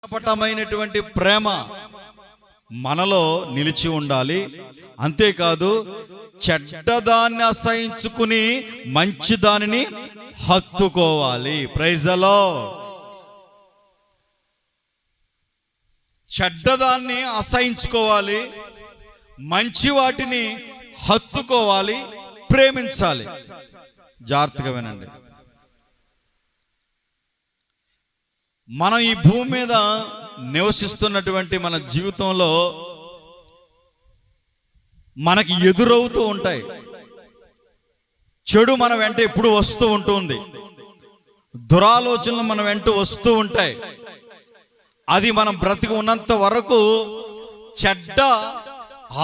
పటమైనటువంటి ప్రేమ మనలో నిలిచి ఉండాలి. అంతేకాదు చెడ్డదాన్ని అసహించుకుని మంచి దానిని హత్తుకోవాలి. Praise the Lord. చెడ్డదాన్ని అసహించుకోవాలి, మంచి వాటిని హత్తుకోవాలి, ప్రేమించాలి. జాగ్రత్తగా వినండి. మనం ఈ భూమి మీద నివసిస్తున్నటువంటి మన జీవితంలో మనకి ఎదురవుతూ ఉంటాయి. చెడు మన వెంట ఎప్పుడు వస్తూ ఉంటుంది, దురాలోచనలు మన వెంట వస్తూ ఉంటాయి. అది మనం బ్రతికి ఉన్నంత వరకు చెడ్డ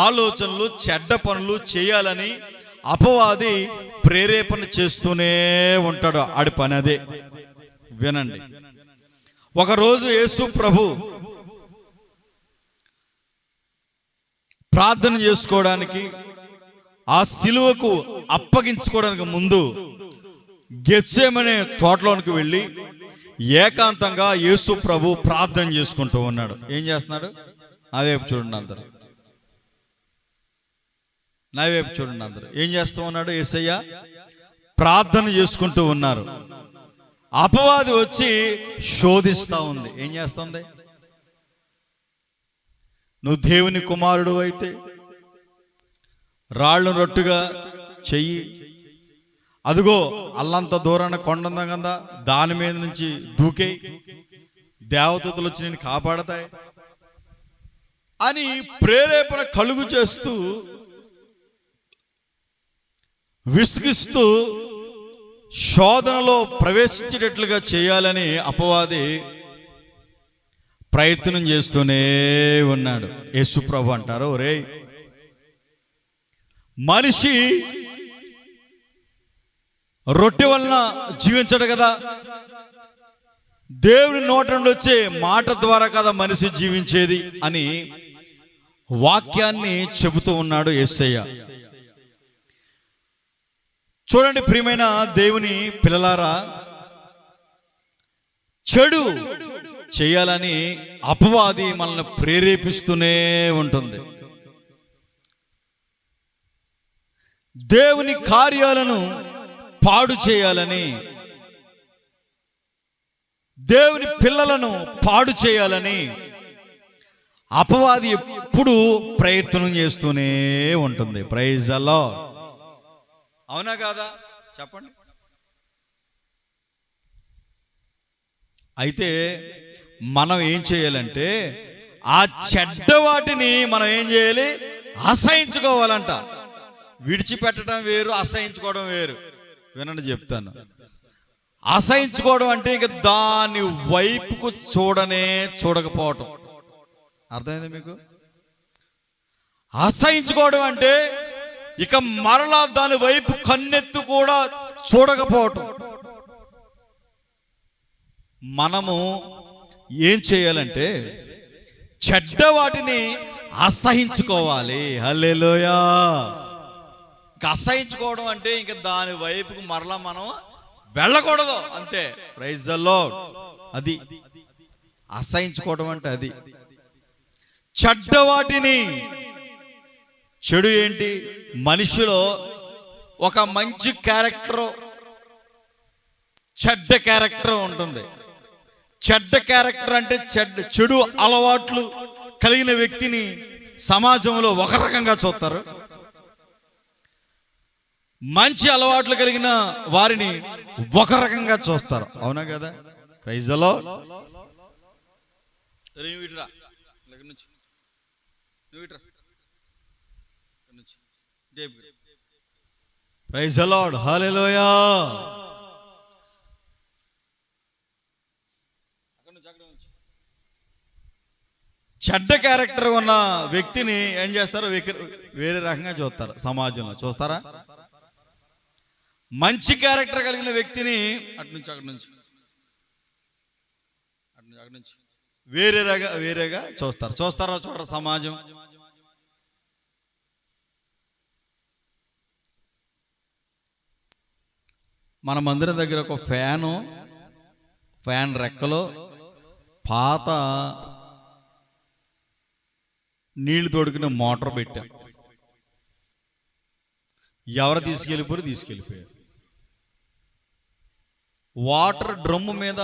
ఆలోచనలు, చెడ్డ పనులు చేయాలని అపవాది ప్రేరేపణ చేస్తూనే ఉంటాడు. ఆడి పని అదే. వినండి. ఒకరోజు యేసు ప్రభు ప్రార్థన చేసుకోవడానికి, ఆ సిలువకు అప్పగించుకోవడానికి ముందు గెత్సేమనే తోటలోనికి వెళ్ళి ఏకాంతంగా యేసు ప్రభు ప్రార్థన చేసుకుంటూ ఉన్నాడు. ఏం చేస్తున్నాడు? నా వైపు చూడండి అందరు, నా వైపు చూడండి అందరు. ఏం చేస్తూ ఉన్నాడు? యేసయ్య ప్రార్థన చేసుకుంటూ ఉన్నారు. అపవాది వచ్చి శోధిస్తా ఉంది. ఏం చేస్తుంది? నువ్వు దేవుని కుమారుడు అయితే రాళ్ళు రొట్టుగా చెయ్యి, అదిగో అల్లంత దూరాన కొండ ఉంది కదా, దాని మీద నుంచి దూకే, దేవదూతలు వచ్చి నేను కాపాడతాయి అని ప్రేరేపణ కలుగు చేస్తూ విసిగిస్తూ శోధనలో ప్రవేశించేటట్లుగా చేయాలని అపవాది ప్రయత్నం చేస్తూనే ఉన్నాడు. యేసు ప్రభు అంటారు, ఒరేయ్ మనిషి రొట్టె వలన జీవించడు కదా, దేవుని నోట నుండి వచ్చే మాట ద్వారా కదా మనిషి జీవించేది అని వాక్యాన్ని చెబుతూ ఉన్నాడు యేసయ్య. చూడండి ప్రియమైన దేవుని పిల్లలారా, చెడు చేయాలని అపవాది మనల్ని ప్రేరేపిస్తూనే ఉంటుంది. దేవుని కార్యాలను పాడు చేయాలని, దేవుని పిల్లలను పాడు చేయాలని అపవాది ఎప్పుడు ప్రయత్నం చేస్తూనే ఉంటుంది. Praise the lord. అవునా కాదా? చెప్పండి. అయితే మనం ఏం చేయాలంటే ఆ చెడ్డ వాటిని మనం ఏం చేయాలి? అసహించుకోవాలంట. విడిచిపెట్టడం వేరు, అసహించుకోవడం వేరు. వినండి చెప్తాను. అసహించుకోవడం అంటే ఇక దాని వైపుకు చూడకపోవటం. అర్థమైంది మీకు? అసహించుకోవడం అంటే ఇక మరలా దాని వైపు కన్నెత్తు కూడా చూడకపోవటం. మనము ఏం చేయాలంటే చెడ్డ వాటిని అసహించుకోవాలి. హల్లెలూయా. అసహించుకోవడం అంటే ఇంక దాని వైపుకు మరలా మనం వెళ్ళకూడదు, అంతే. Praise the lord. అది అసహించుకోవడం అంటే అది. చెడ్డ వాటిని, చెడు ఏంటి? మనిషిలో ఒక మంచి క్యారెక్టర్, చెడ్డ క్యారెక్టర్ ఉంటుంది. చెడ్డ క్యారెక్టర్ అంటే చెడు అలవాట్లు కలిగిన వ్యక్తిని సమాజంలో ఒక రకంగా చూస్తారు, మంచి అలవాట్లు కలిగిన వారిని ఒక రకంగా చూస్తారు. అవునా కదా? Praise the Lord. Praise the Lord. Hallelujah. చెడ్డ క్యారెక్టర్ ఉన్న వ్యక్తిని ఏం చేస్తారు? వేరే రకంగా చూస్తారు సమాజంలో. చూస్తారా? మంచి క్యారెక్టర్ కలిగిన వ్యక్తిని అక్కడి నుంచి వేరేగా చూస్తారా? చూడరా సమాజం? మన మందిరం దగ్గర ఒక ఫ్యాన్ రెక్కలో పాత నీళ్లు తోడుకునే మోటార్ పెట్టాం. ఎవరు తీసుకెళ్ళిపోయారు. వాటర్ డ్రమ్ము మీద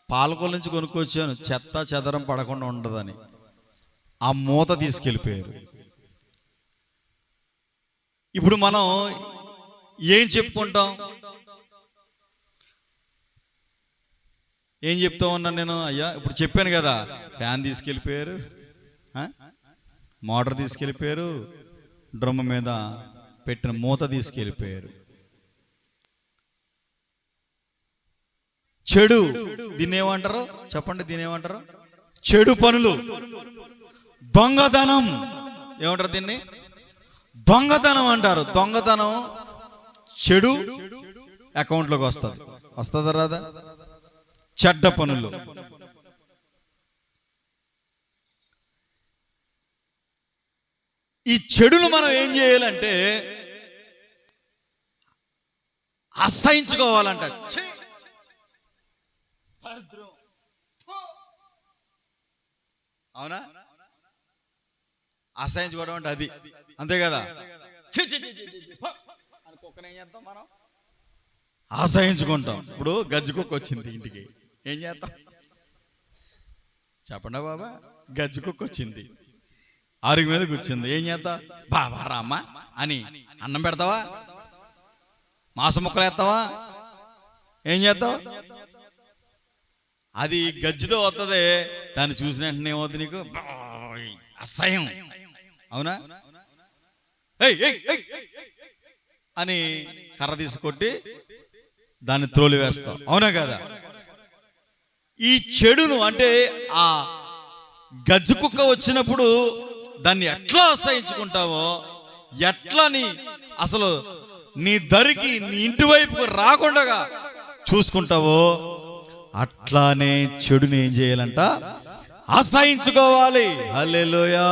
పాలకొల నుంచి కొనుక్కొచ్చాను, చెత్త చెదరం పడకుండా ఉండదని. ఆ మూత తీసుకెళ్ళిపోయారు. ఇప్పుడు మనం ఏం చెప్పుకుంటాం? ఏం చెప్తా ఉన్నాను నేను? అయ్యా ఇప్పుడు చెప్పాను కదా, ఫ్యాన్ తీసుకెళ్ళిపోయారు, మోటార్ తీసుకెళ్ళిపోయారు, డ్రమ్ మీద పెట్టిన మూత తీసుకెళ్ళిపోయారు. చెడు, దీన్ని ఏమంటారు చెప్పండి? దీన్ని ఏమంటారు? చెడు పనులు, దొంగతనం. ఏమంటారు దీన్ని? దొంగతనం అంటారు. దొంగతనం చెడు అకౌంట్లోకి వస్తుందా రాదా? చెడ్డ పనులు. ఈ చెడును మనం ఏం చేయాలంటే అసహించుకోవాలంట. అవునా? అసహించుకోవడం అంటే అది, అంతే కదా? కుక్కను ఏం చేస్తాం మనం? అసహించుకుంటాం. ఇప్పుడు గజ్జి కుక్క వచ్చింది ఇంటికి, ఏం చేస్తాం చెప్పండి బాబా? గజ్జి కుక్క వచ్చింది, అరుగు మీద కూర్చుంది, ఏం చేస్తావు? బాబా రామ్మా అని అన్నం పెడతావా? మాంసం ముక్కలు వేస్తావా? ఏం చేస్తావు? అది గజ్జితో వస్తుంది, దాన్ని చూసిన వెంటనే ఏమవుతుంది నీకు? అసహ్యం. అవునా? అని కర్ర తీసుకొట్టి దాన్ని త్రోలి వేస్తాం. అవునా కదా? ఈ చెడును అంటే ఆ గజ్జి కుక్క వచ్చినప్పుడు దాన్ని ఎట్లా అసహించుకుంటావో, ఎట్లా అసలు నీ దరికి నీ ఇంటి వైపుకు రాకుండా చూసుకుంటావో, అట్లానే చెడుని ఏం చేయాలంట? అసహించుకోవాలి. హల్లెలూయా.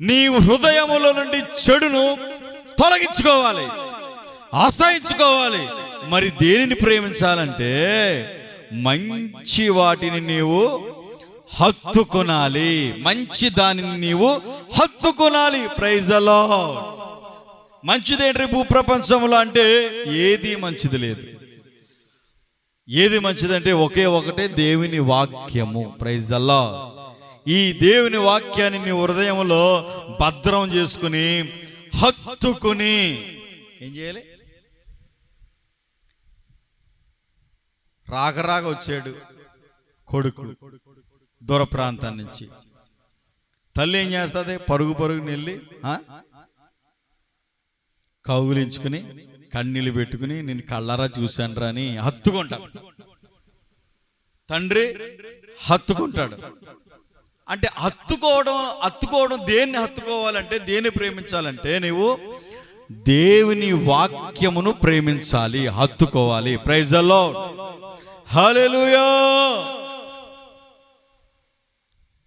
నీ హృదయములో నుండి చెడును తొలగించుకోవాలి, అసహించుకోవాలి. మరి దేనిని ప్రేమించాలంటే మంచి వాటిని నీవు హత్తుకొనాలి, మంచి దానిని నీవు హత్తుకొనాలి. Praise the Lord. మంచిదేంటి భూప్రపంచంలో అంటే? ఏది మంచిది లేదు. ఏది మంచిదంటే ఒకే ఒకటే, దేవుని వాక్యము. Praise the lord. ఈ దేవుని వాక్యాన్ని నీ హృదయంలో భద్రం చేసుకుని హత్తుకుని ఏం చేయాలి? రాక వచ్చాడు కొడుకు దూర ప్రాంతం నుంచి. తల్లి ఏం చేస్తుంది? పరుగు వెళ్ళి కౌగులించుకుని కన్నీళ్ళు పెట్టుకుని నేను కళ్ళారా చూశాను అని హత్తుకుంటాడు. తండ్రి హత్తుకుంటాడు. అంటే హత్తుకోవడం దేన్ని హత్తుకోవాలంటే, దేన్ని ప్రేమించాలంటే నీవు దేవుని వాక్యమును ప్రేమించాలి, హత్తుకోవాలి. Praise the Lord. హల్లెలూయా.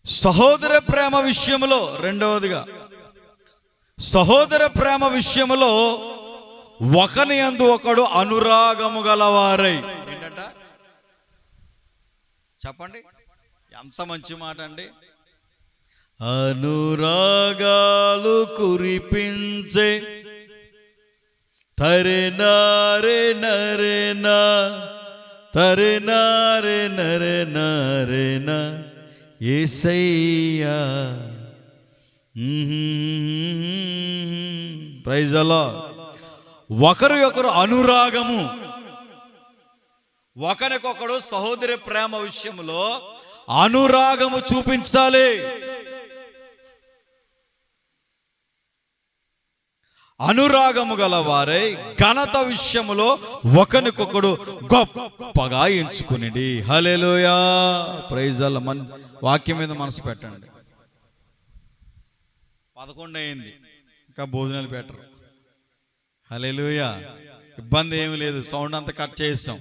సహోదర ప్రేమ విషయంలో, రెండవదిగా సహోదర ప్రేమ విషయంలో ఒకని యందు ఒకడు అనురాగము గలవారై. ఏంటంట చెప్పండి? ఎంత మంచి మాట అండి. అనురాగాలు కురిపించే తరే నారే నరేనా, తరే నారే నరే నరేనా యేసయ్యా. Praise the lord. ఒకరు అనురాగము, ఒకరికొకడు సహోదర ప్రేమ విషయంలో అనురాగము చూపించాలి. అనురాగము గల వారై ఘనత విషయములో ఒకరికొకడు గొప్పగా ఎంచుకునిడి. హల్లెలూయా. Praise the Lord. వాక్యం మీద మనసు పెట్టండి. 11 అయింది, ఇంకా భోజనాలు పెట్టరు. హల్లెలూయా. ఇబ్బంది ఏమి లేదు, సౌండ్ అంతా కట్ చేస్తాం.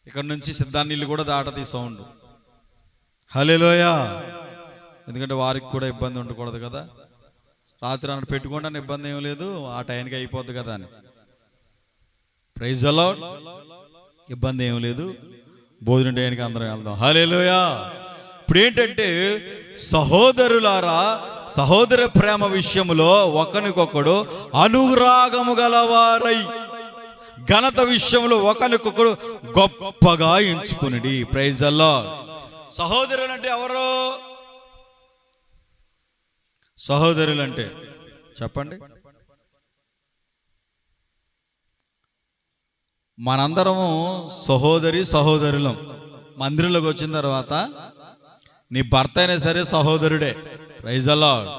ఇక్కడ నుంచి సిద్ధాన్నీళ్ళు కూడా దాటది సౌండ్. హల్లెలూయా. ఎందుకంటే వారికి కూడా ఇబ్బంది ఉండకూడదు కదా. రాత్రి అన్న పెట్టుకోండి, ఇబ్బంది ఏమి లేదు, ఆ టైంకి అయిపోద్ది కదా అని. Praise the Lord. ఇబ్బంది ఏం లేదు, భోజనం టైంకి అందరం వెళ్దాం. హల్లెలూయా. ఇప్పుడు ఏంటంటే సహోదరులారా, సహోదర ప్రేమ విషయంలో ఒకరికొకడు అనురాగము గలవారై, ఘనత విషయంలో ఒకరికొకడు గొప్పగా ఎంచుకునిడి. Praise the lord. సహోదరులు అంటే ఎవరు? సహోదరులు అంటే చెప్పండి. మనందరము సహోదరులం. మందిరంలోకి వచ్చిన తర్వాత నీ భర్త అయినా సరే సహోదరుడే. Praise the lord.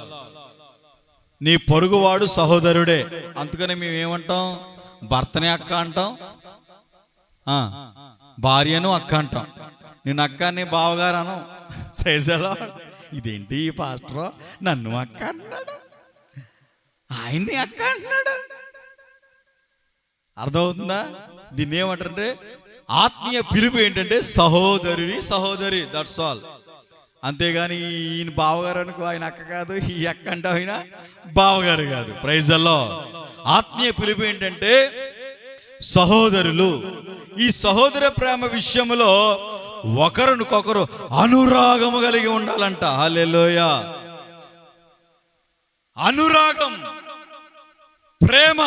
నీ పొరుగువాడు సహోదరుడే. అందుకని మేము ఏమంటాం? భర్తని అక్క అంటాం, భార్యను అక్క అంటాం. నేను అక్కని బావగారు అనం. Praise the Lord. ఇదేంటి ఈ పాస్టర్ నన్ను అక్క అన్నాడు, ఆయన్ని అక్క అంటున్నాడు? అర్థమవుతుందా? దీన్ని ఏమంటారంటే ఆత్మీయ పిలుపు ఏంటంటే సహోదరి. That's all. అంతేగాని ఈయన బావగారు అనుకో, ఆయన అక్క కాదు, ఈ అక్క అంటే ఆయన బావగారు కాదు. Praise the Lord. ఆత్మీయ పిలుపు ఏంటంటే సహోదరులు. ఈ సహోదర ప్రేమ విషయంలో ఒకరికొకరు అనురాగము కలిగి ఉండాలంట. హల్లెలూయా. అనురాగం, ప్రేమ.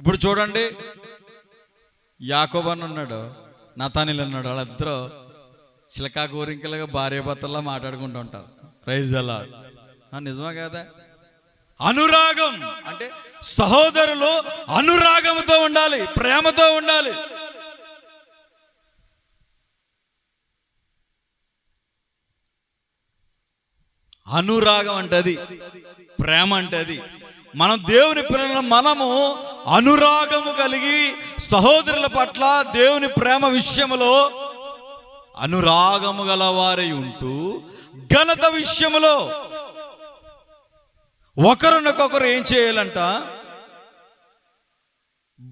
ఇప్పుడు చూడండి, యాకోబు అని ఉన్నాడు, నతానీలు అన్నాడు. వాళ్ళిద్దరూ చిలకా గోరింకలుగా భార్యాభర్తల్లా మాట్లాడుకుంటూ ఉంటారు. Praise the Lord. నిజమా కదా? అనురాగం అంటే సహోదరులు అనురాగంతో ఉండాలి, ప్రేమతో ఉండాలి. అనురాగం అంటే అది, ప్రేమ అంటే అది. మనం దేవుని పిల్లలను మనము అనురాగము కలిగి సహోదరుల పట్ల దేవుని ప్రేమ విషయములో అనురాగము గలవారై ఉంటూ, ఘనత విషయములో ఒకరినొకరు ఏం చేయాలంట?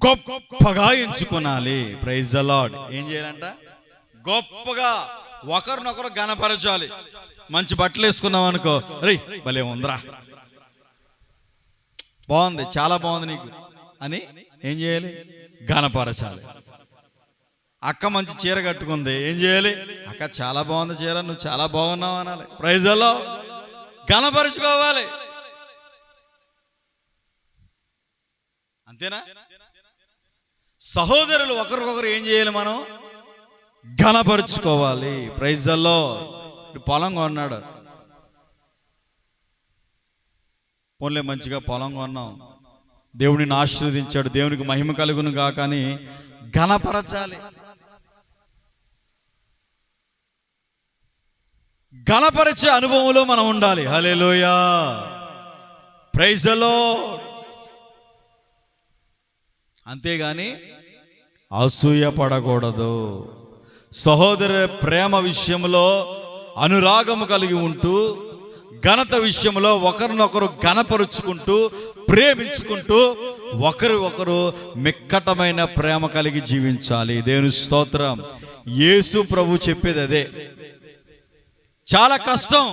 గొప్పగా ఎంచుకోనాలి. Praise the lord. ఏం చేయాలంట? గొప్పగా ఒకరినొకరు ఘనపరచాలి. మంచి బట్టలు వేసుకున్నాం అనుకో, రే భలే ఉందిరా, బాగుంది, చాలా బాగుంది నీకు అని ఏం చేయాలి? ఘనపరచాలి. అక్క మంచి చీర కట్టుకుంది, ఏం చేయాలి? అక్క చాలా బాగుంది చీర, నువ్వు చాలా బాగున్నావు అనాలి. Praise the Lord. ఘనపరచుకోవాలి. అంతేనా? సహోదరులు ఒకరికొకరు ఏం చేయాలి? మనం ఘనపరుచుకోవాలి. Praise the lord. పొలం కొన్నాడు, పోన్లే మంచిగా పొలం కొన్నాం, దేవుడిని ఆశీర్వదించాడు, దేవునికి మహిమ కలుగును గాక అని ఘనపరచాలి. ఘనపరిచే అనుభవంలో మనం ఉండాలి. హల్లెలూయా. Praise the Lord. అంతేగాని అసూయ పడకూడదు. సహోదర ప్రేమ విషయంలో అనురాగము కలిగి ఉంటూ, ఘనత విషయంలో ఒకరినొకరు ఘనపరుచుకుంటూ, ప్రేమించుకుంటూ, ఒకరు మిక్కటమైన ప్రేమ కలిగి జీవించాలి. దేవుని స్తోత్రం. యేసు ప్రభు చెప్పేది అదే. చాలా కష్టం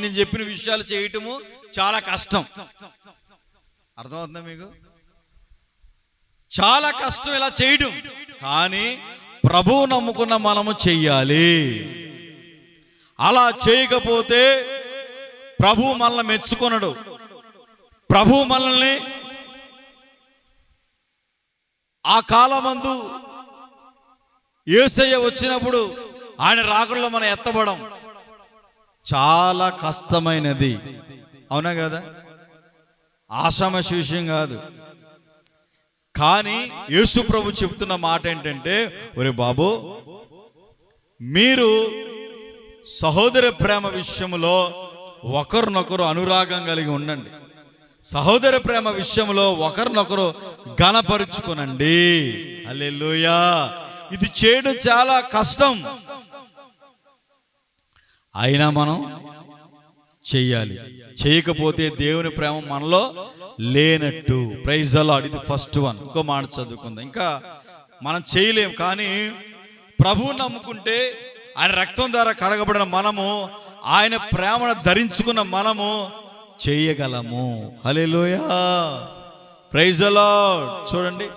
నేను చెప్పిన విషయాలు చేయటము, చాలా కష్టం. అర్థమవుతుందా మీకు? చాలా కష్టం ఇలా చేయడం. కానీ ప్రభువు నమ్ముకున్న మనము చెయ్యాలి. అలా చేయకపోతే ప్రభువు మనల్ని మెచ్చుకొనడు. ప్రభువు మనల్ని ఆ కాలమందు యేసయ్య వచ్చినప్పుడు ఆయన రాకడలో మనం ఎత్తబడం చాలా కష్టమైనది. అవునా కదా? ఆషామాషి విషయం కాదు. కానీ యేసు ప్రభు చెప్తున్న మాట ఏంటంటే, ఒరే బాబు, మీరు సహోదర ప్రేమ విషయంలో ఒకరినొకరు అనురాగం కలిగి ఉండండి. సహోదర ప్రేమ విషయంలో ఒకరినొకరు ఘనపరుచుకునండి. హల్లెలూయా. ఇది చేయడం చాలా కష్టం, అయినా మనం చెయ్యాలి. చేయకపోతే దేవుని ప్రేమ మనలో లేనట్టు. Praise the Lord. ఇది ఫస్ట్ వన్. ఇంకో మాట చదువుకుందాం. ఇంకా మనం చేయలేం, కానీ ప్రభువుని నమ్ముకుంటే, ఆయన రక్తం ద్వారా కడగబడిన మనము, ఆయన ప్రేమను ధరించుకున్న మనము చేయగలము. హల్లెలూయా. Praise the Lord. చూడండి,